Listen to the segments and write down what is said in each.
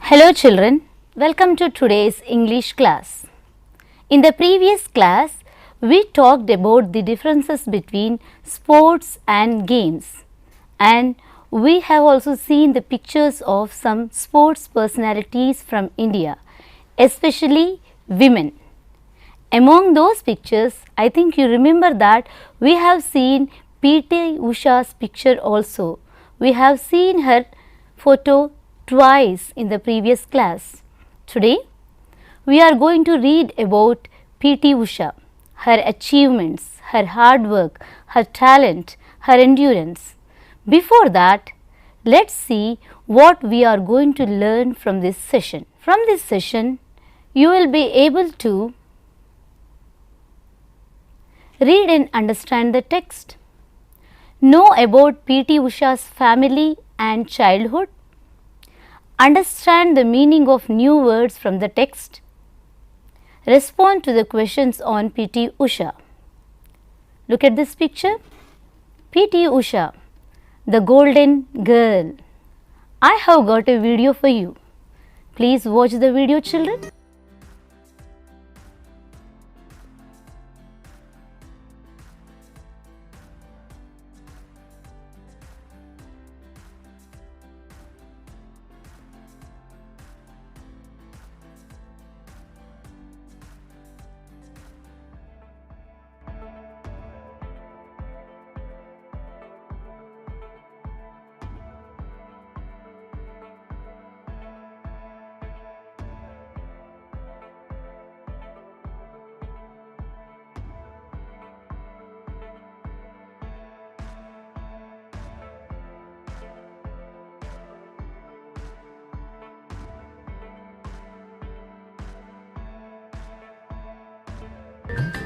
Hello children, welcome to today's English class. In the previous class, we talked about the differences between sports and games, and we have also seen the pictures of some sports personalities from India, especially women. Among those pictures, I think you remember that we have seen P.T.Usha's picture also. We have seen her photo twice in the previous class. Today, we are going to read about P.T.Usha, her achievements, her hard work, her talent, her endurance. Before that, let's see what we are going to learn from this session. From this session, you will be able to read and understand the text, know about P.T.Usha's family and childhood, understand the meaning of new words from the text, respond to the questions on P.T.Usha. Look at this picture. P.T.Usha, the golden girl. I have got a video for you. Please watch the video, children.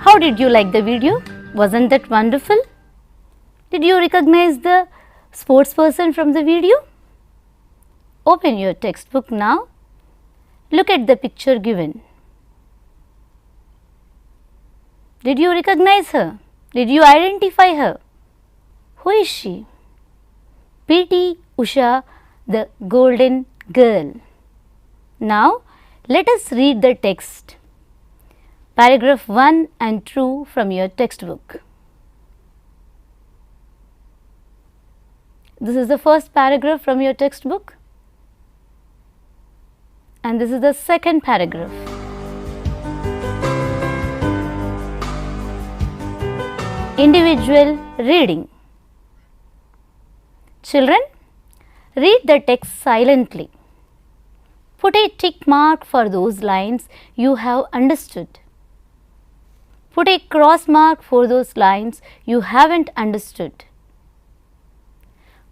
How did you like the video? Wasn't that wonderful? Did you recognize the sports person from the video? Open your textbook now. Look at the picture given. Did you recognize her? Did you identify her? Who is she? P.T.Usha, the golden girl. Now, let us read the text. Paragraph 1 and 2 from your textbook. This is the first paragraph from your textbook, and this is the second paragraph. Individual reading. Children, read the text silently. Put a tick mark for those lines you have understood. Put a cross mark for those lines you haven't understood.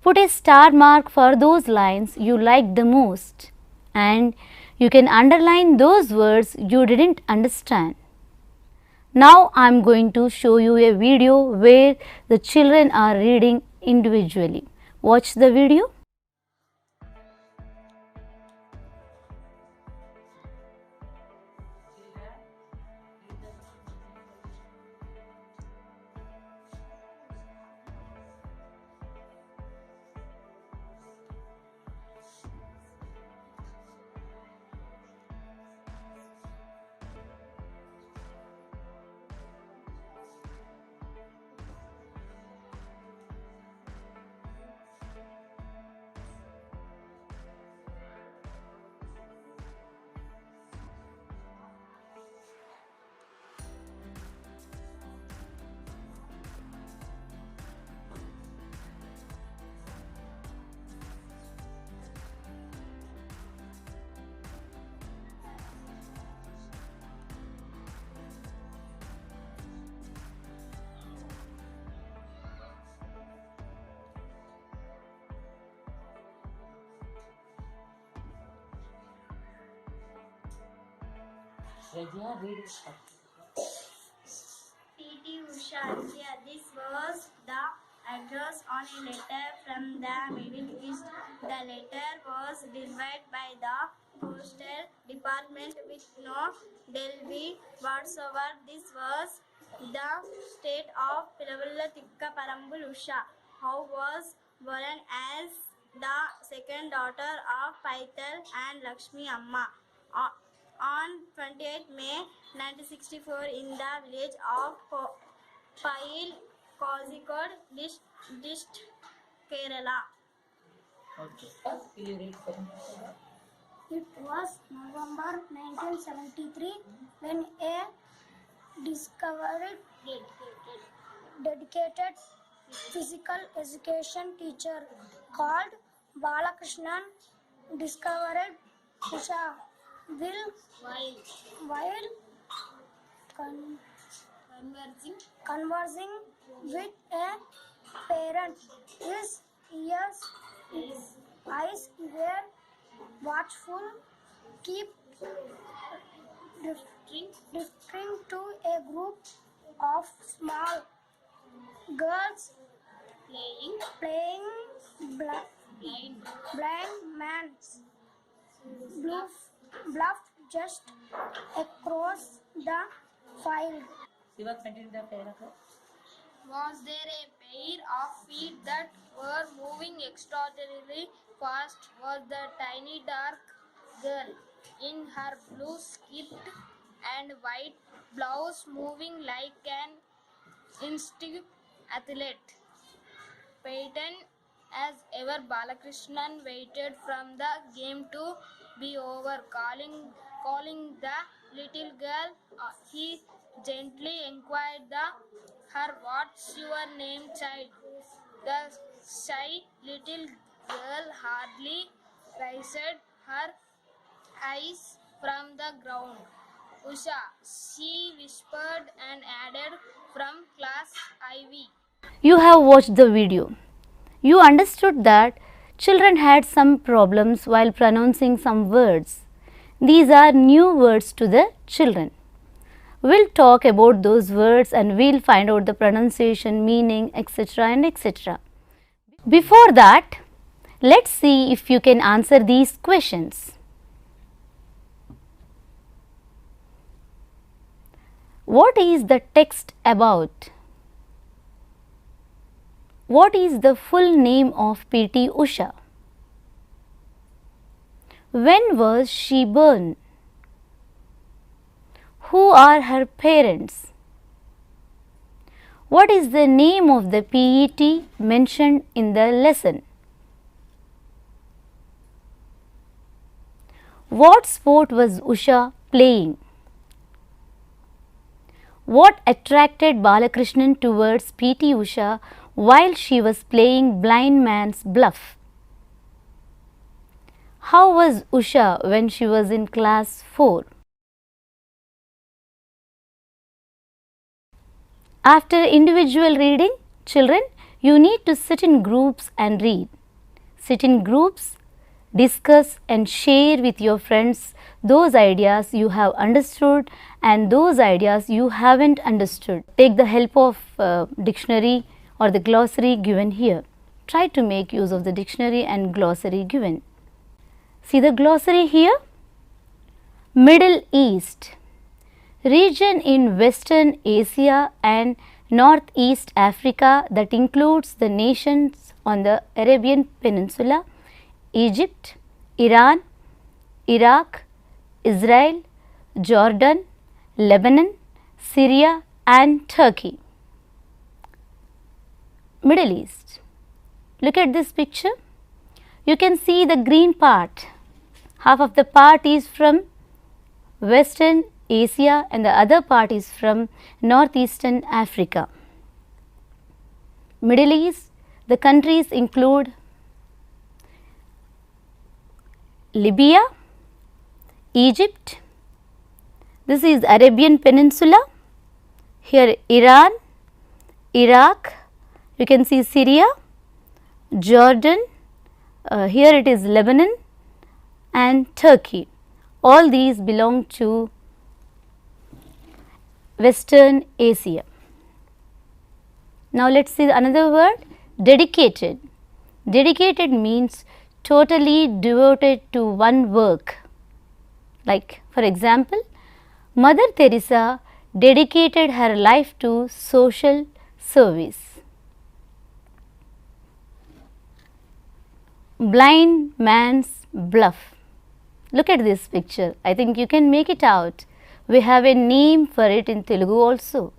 Put a star mark for those lines you liked the most, and you can underline those words you didn't understand. Now I am going to show you a video where the children are reading individually. Watch the video. P.T.Usha India. This was the address on a letter from the Middle East. The letter was delivered by the postal department with no delivery whatsoever. This was the state of Piravalla Tikka Parambul Usha, who was born as the second daughter of Paital and Lakshmi Amma. On 28 May 1964 in the village of Pail, Kozhikode district, Kerala. It was November 1973 when a discovered dedicated physical education teacher called Balakrishnan discovered Usha while conversing with a parent. His eyes were watchful, keep drifting to a group of small girls playing blind man's bluff just across the field. Was there a pair of feet that were moving extraordinarily fast? Was the tiny dark girl in her blue skirt and white blouse moving like an instinct athlete? Patient as ever, Balakrishnan waited from the game to be over, calling the little girl. He gently inquired her, "What's your name, child?" The shy little girl hardly raised her eyes from the ground. "Usha," she whispered and added, "from class IV." You have watched the video. You understood that children had some problems while pronouncing some words. These are new words to the children. We'll talk about those words and we'll find out the pronunciation, meaning, etc. and etc. Before that, let's see if you can answer these questions. What is the text about? What is the full name of P.T.Usha? When was she born? Who are her parents? What is the name of the PET mentioned in the lesson? What sport was Usha playing? What attracted Balakrishnan towards P.T.Usha while she was playing blind man's bluff? How was Usha when she was in class 4? After individual reading, children, you need to sit in groups and read. Sit in groups, discuss and share with your friends those ideas you have understood and those ideas you haven't understood. Take the help of dictionary or the glossary given here. Try to make use of the dictionary and glossary given. See the glossary here. Middle East, region in Western Asia and Northeast Africa that includes the nations on the Arabian Peninsula, Egypt, Iran, Iraq, Israel, Jordan, Lebanon, Syria and Turkey. Middle East. Look at this picture. You can see the green part. Half of the part is from Western Asia and the other part is from Northeastern Africa. Middle East, the countries include Libya, Egypt, this is Arabian Peninsula, here Iran, Iraq, you can see Syria, Jordan, here it is Lebanon and Turkey. All these belong to Western Asia. Now, let us see another word, dedicated. Dedicated means totally devoted to one work. Like for example, Mother Teresa dedicated her life to social service. blind man's bluff. Look at this picture. I think you can make it out. We have a name for it in Telugu also.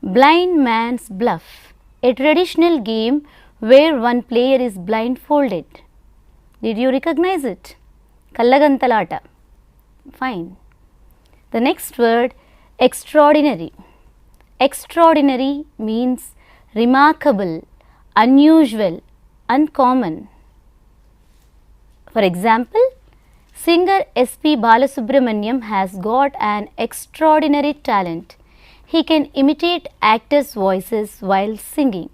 Blind man's bluff, a traditional game where one player is blindfolded. Did you recognize it? Kallagantalata. Fine. The next word, extraordinary. Extraordinary means remarkable, unusual, uncommon. For example, singer S.P. Balasubramaniam has got an extraordinary talent. He can imitate actors' voices while singing.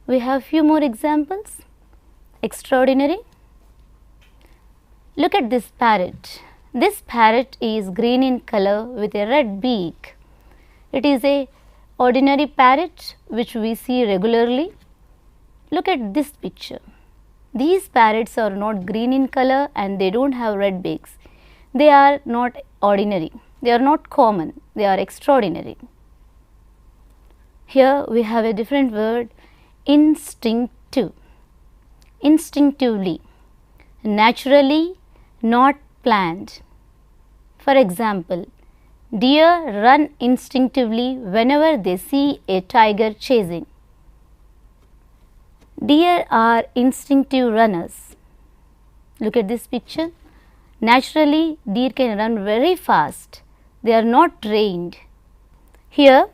We have few more examples. Extraordinary. Look at this parrot. This parrot is green in color with a red beak. It is a ordinary parrot which we see regularly. Look at this picture. These parrots are not green in color and they don't have red beaks. They are not ordinary. They are not common. They are extraordinary. Here we have a different word, instinctive. Instinctively. Naturally, not planned. For example, deer run instinctively whenever they see a tiger chasing. Deer are instinctive runners. Look at this picture. Naturally, deer can run very fast. They are not trained. Here,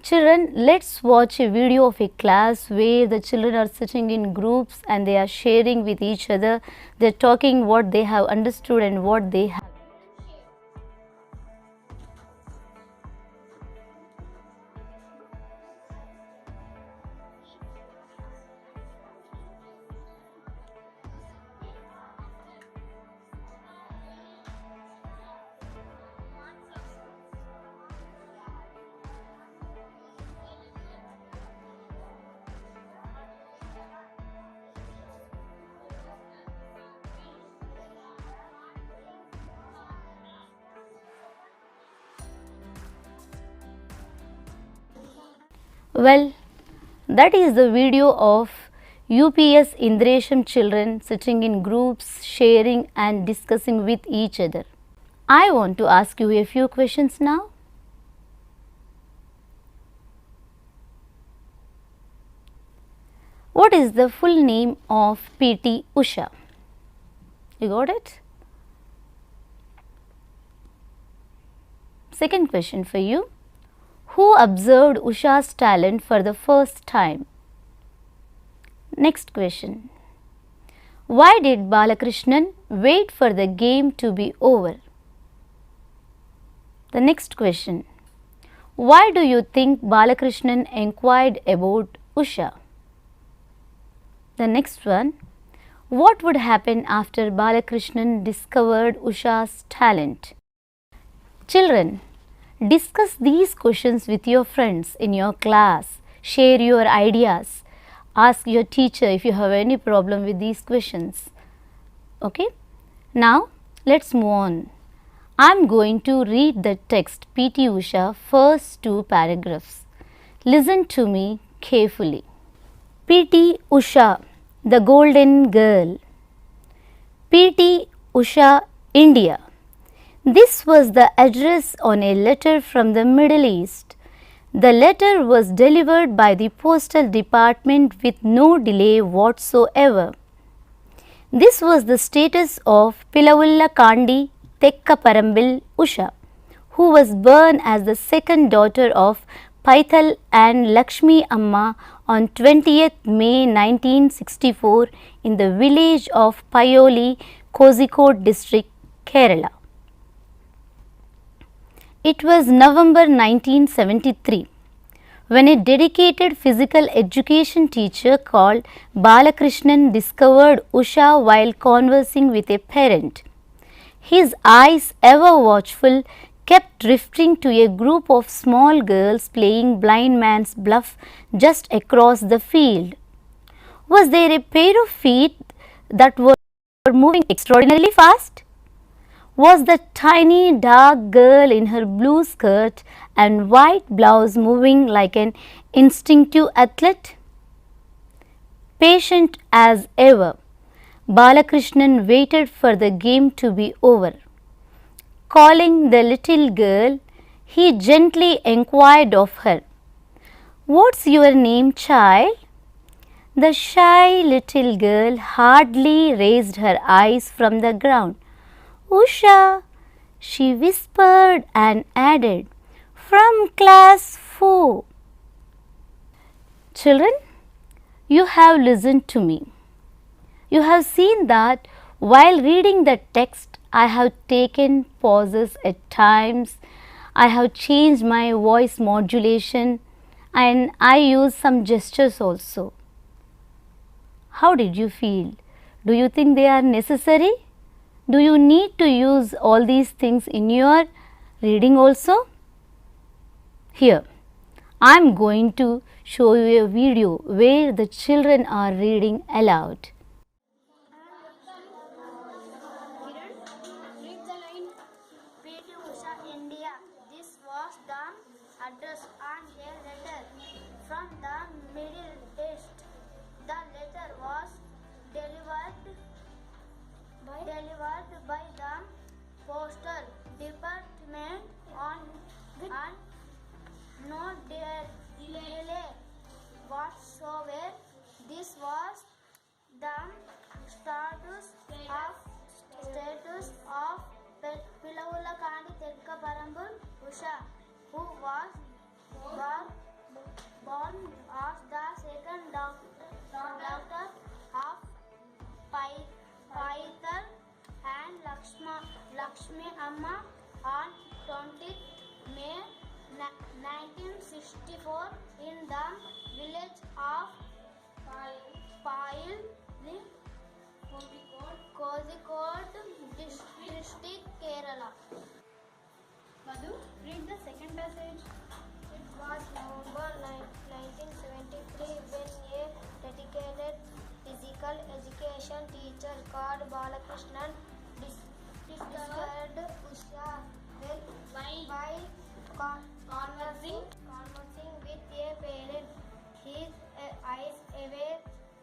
children, let's watch a video of a class where the children are sitting in groups and they are sharing with each other. They are talking what they have understood and what they have. Well, that is the video of UPS Indresham children sitting in groups, sharing and discussing with each other. I want to ask you a few questions now. What is the full name of P.T.Usha? You got it? Second question for you. Who observed Usha's talent for the first time? Next question. Why did Balakrishnan wait for the game to be over? The next question. Why do you think Balakrishnan inquired about Usha? The next one. What would happen after Balakrishnan discovered Usha's talent? Children, discuss these questions with your friends in your class. Share your ideas. Ask your teacher if you have any problem with these questions. Okay? Now, let's move on. I am going to read the text P.T.Usha first 2 paragraphs. Listen to me carefully. P.T.Usha, the golden girl. P.T.Usha, India. This was the address on a letter from the Middle East. The letter was delivered by the postal department with no delay whatsoever. This was the status of Pilavulla Kandi Tekkaparambil Usha, who was born as the second daughter of Paithal and Lakshmi Amma on 20th May 1964 in the village of Payoli, Kozhikode district, Kerala. It was November 1973 when a dedicated physical education teacher called Balakrishnan discovered Usha while conversing with a parent. His eyes, ever watchful, kept drifting to a group of small girls playing blind man's bluff just across the field. Was there a pair of feet that were moving extraordinarily fast? Was the tiny dark girl in her blue skirt and white blouse moving like an instinctive athlete? Patient as ever, Balakrishnan waited for the game to be over. Calling the little girl, he gently inquired of her, "What's your name, child?" The shy little girl hardly raised her eyes from the ground. "Usha," she whispered and added, "from class 4. Children, you have listened to me. You have seen that while reading the text, I have taken pauses at times. I have changed my voice modulation and I use some gestures also. How did you feel? Do you think they are necessary? Do you need to use all these things in your reading also? Here, I am going to show you a video where the children are reading aloud. Read the line. P.T.Usha, India. This was the address on a letter from the Middle East. The letter was delivered by the postal department on no delay whatsoever. This was the status of Pilavulakandi Tekkaparambul Usha, who was born as the second daughter of Paital and Lakshmi Amma on 20th May 1964 in the village of Pail, Kozhikode district, Kerala. Madhu, read the second passage. It was November 1973 when a dedicated physical education teacher called Balakrishnan discovered Usha by conversing with a parent. His eyes aware,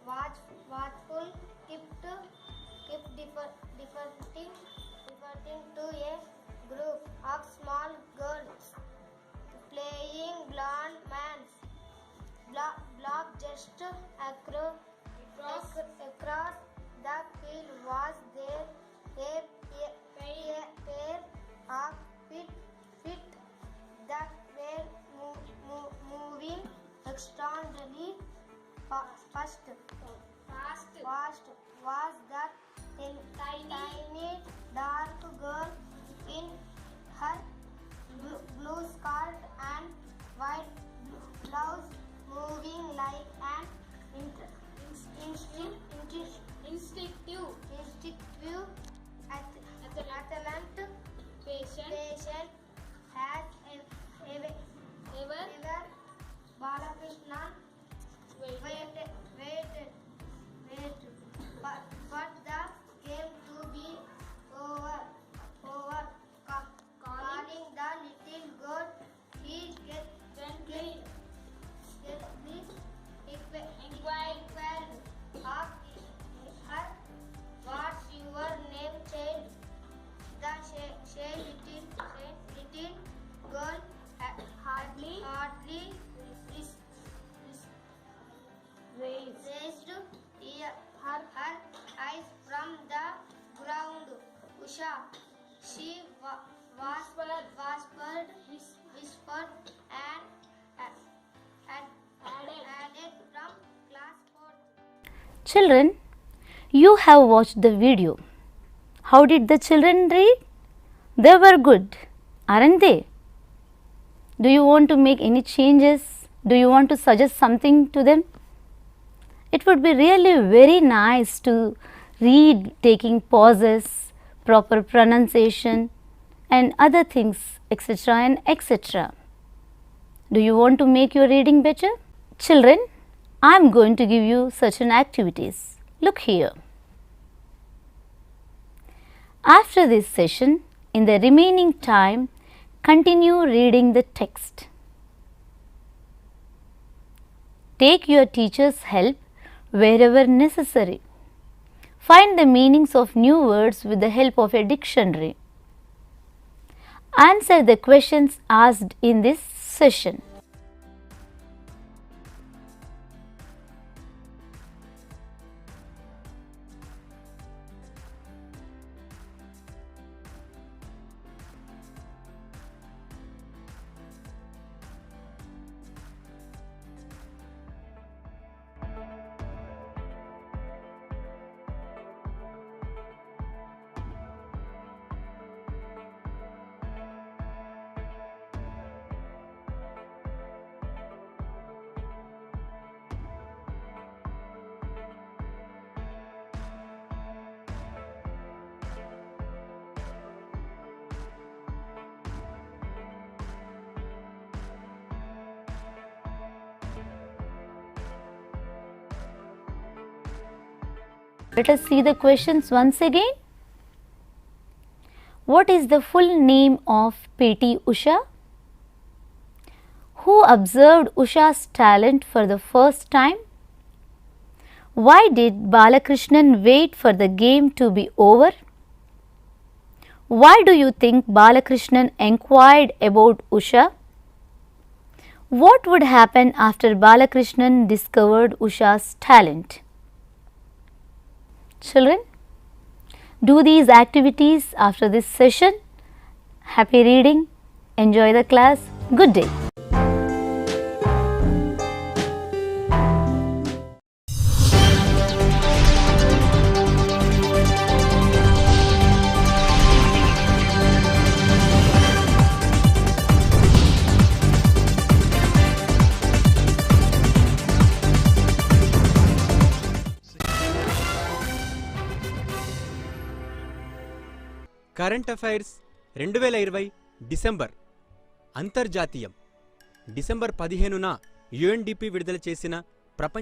watchful, kept diverting to a group of small girls playing blind man's block just across the field. Was there a pair of feet that were moving extremely fast? Was that tiny dark girl in her blue skirt and white blouse moving like an instinctive athlete, patient has ever Balakrishnan waited, but the game to be over. Calling the little girl, he gently inquired of her, "What's your name, child?" The shy little girl hardly raised her eyes from the ground. "Usha," she whispered and added from class 4. Children, you have watched the video. How did the children read? They were good, aren't they? Do you want to make any changes? Do you want to suggest something to them? It would be really very nice to read taking pauses, proper pronunciation and other things, etc. and etc. Do you want to make your reading better? Children, I am going to give you certain activities. Look here. After this session, in the remaining time, continue reading the text. Take your teacher's help wherever necessary. Find the meanings of new words with the help of a dictionary. Answer the questions asked in this session. Let us see the questions once again. What is the full name of P.T.Usha? Who observed Usha's talent for the first time? Why did Balakrishnan wait for the game to be over? Why do you think Balakrishnan inquired about Usha? What would happen after Balakrishnan discovered Usha's talent? Children, do these activities after this session. Happy reading. Enjoy the class. Good day. Current affairs 2020 December అంతర్జాతీయం December 15న UNDP విడుదల చేసిన ప్రపంచ